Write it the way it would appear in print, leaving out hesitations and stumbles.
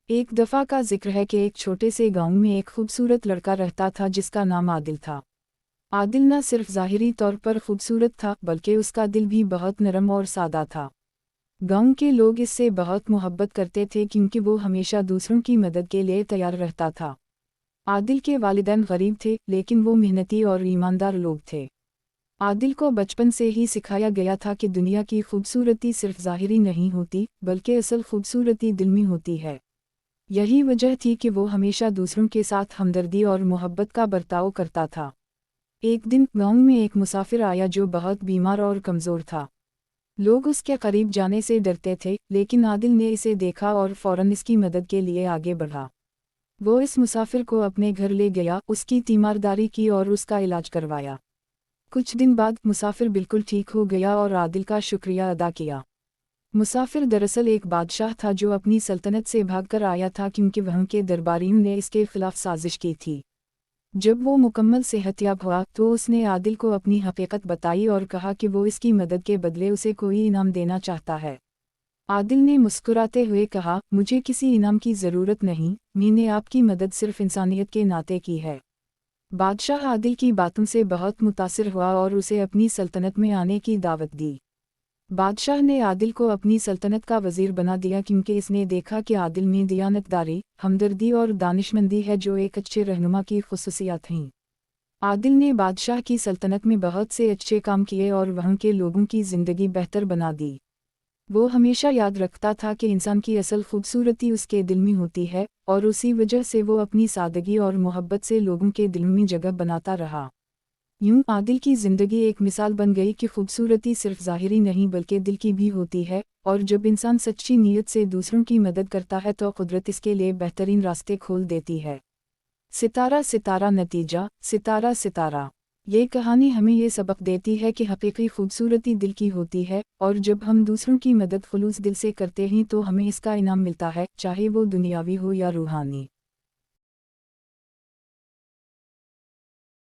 ایک دفعہ کا ذکر ہے کہ ایک چھوٹے سے گاؤں میں ایک خوبصورت لڑکا رہتا تھا جس کا نام عادل تھا۔ عادل نہ صرف ظاہری طور پر خوبصورت تھا بلکہ اس کا دل بھی بہت نرم اور سادہ تھا۔ گاؤں کے لوگ اس سے بہت محبت کرتے تھے کیونکہ وہ ہمیشہ دوسروں کی مدد کے لیے تیار رہتا تھا۔ عادل کے والدین غریب تھے لیکن وہ محنتی اور ایماندار لوگ تھے۔ عادل کو بچپن سے ہی سکھایا گیا تھا کہ دنیا کی خوبصورتی صرف ظاہری نہیں ہوتی بلکہ اصل خوبصورتی دل میں ہوتی ہے۔ یہی وجہ تھی کہ وہ ہمیشہ دوسروں کے ساتھ ہمدردی اور محبت کا برتاؤ کرتا تھا۔ ایک دن گاؤں میں ایک مسافر آیا جو بہت بیمار اور کمزور تھا۔ لوگ اس کے قریب جانے سے ڈرتے تھے لیکن عادل نے اسے دیکھا اور فوراً اس کی مدد کے لیے آگے بڑھا۔ وہ اس مسافر کو اپنے گھر لے گیا، اس کی تیمارداری کی اور اس کا علاج کروایا۔ کچھ دن بعد مسافر بالکل ٹھیک ہو گیا اور عادل کا شکریہ ادا کیا۔ مسافر دراصل ایک بادشاہ تھا جو اپنی سلطنت سے بھاگ کر آیا تھا کیونکہ وہاں کے درباریوں نے اس کے خلاف سازش کی تھی۔ جب وہ مکمل صحت یاب ہوا تو اس نے عادل کو اپنی حقیقت بتائی اور کہا کہ وہ اس کی مدد کے بدلے اسے کوئی انعام دینا چاہتا ہے۔ عادل نے مسکراتے ہوئے کہا، مجھے کسی انعام کی ضرورت نہیں، میں نے آپ کی مدد صرف انسانیت کے ناطے کی ہے۔ بادشاہ عادل کی باتوں سے بہت متاثر ہوا اور اسے اپنی سلطنت میں آنے کی دعوت دی۔ بادشاہ نے عادل کو اپنی سلطنت کا وزیر بنا دیا کیونکہ اس نے دیکھا کہ عادل میں دیانتداری، ہمدردی اور دانشمندی ہے جو ایک اچھے رہنما کی خصوصیات ہیں۔ عادل نے بادشاہ کی سلطنت میں بہت سے اچھے کام کیے اور وہاں کے لوگوں کی زندگی بہتر بنا دی۔ وہ ہمیشہ یاد رکھتا تھا کہ انسان کی اصل خوبصورتی اس کے دل میں ہوتی ہے اور اسی وجہ سے وہ اپنی سادگی اور محبت سے لوگوں کے دل میں جگہ بناتا رہا۔ یوں عادل کی زندگی ایک مثال بن گئی کہ خوبصورتی صرف ظاہری نہیں بلکہ دل کی بھی ہوتی ہے، اور جب انسان سچی نیت سے دوسروں کی مدد کرتا ہے تو قدرت اس کے لیے بہترین راستے کھول دیتی ہے۔ ستارہ ستارہ نتیجہ، ستارہ ستارہ۔ یہ کہانی ہمیں یہ سبق دیتی ہے کہ حقیقی خوبصورتی دل کی ہوتی ہے، اور جب ہم دوسروں کی مدد خلوص دل سے کرتے ہیں تو ہمیں اس کا انعام ملتا ہے، چاہے وہ دنیاوی ہو یا روحانی۔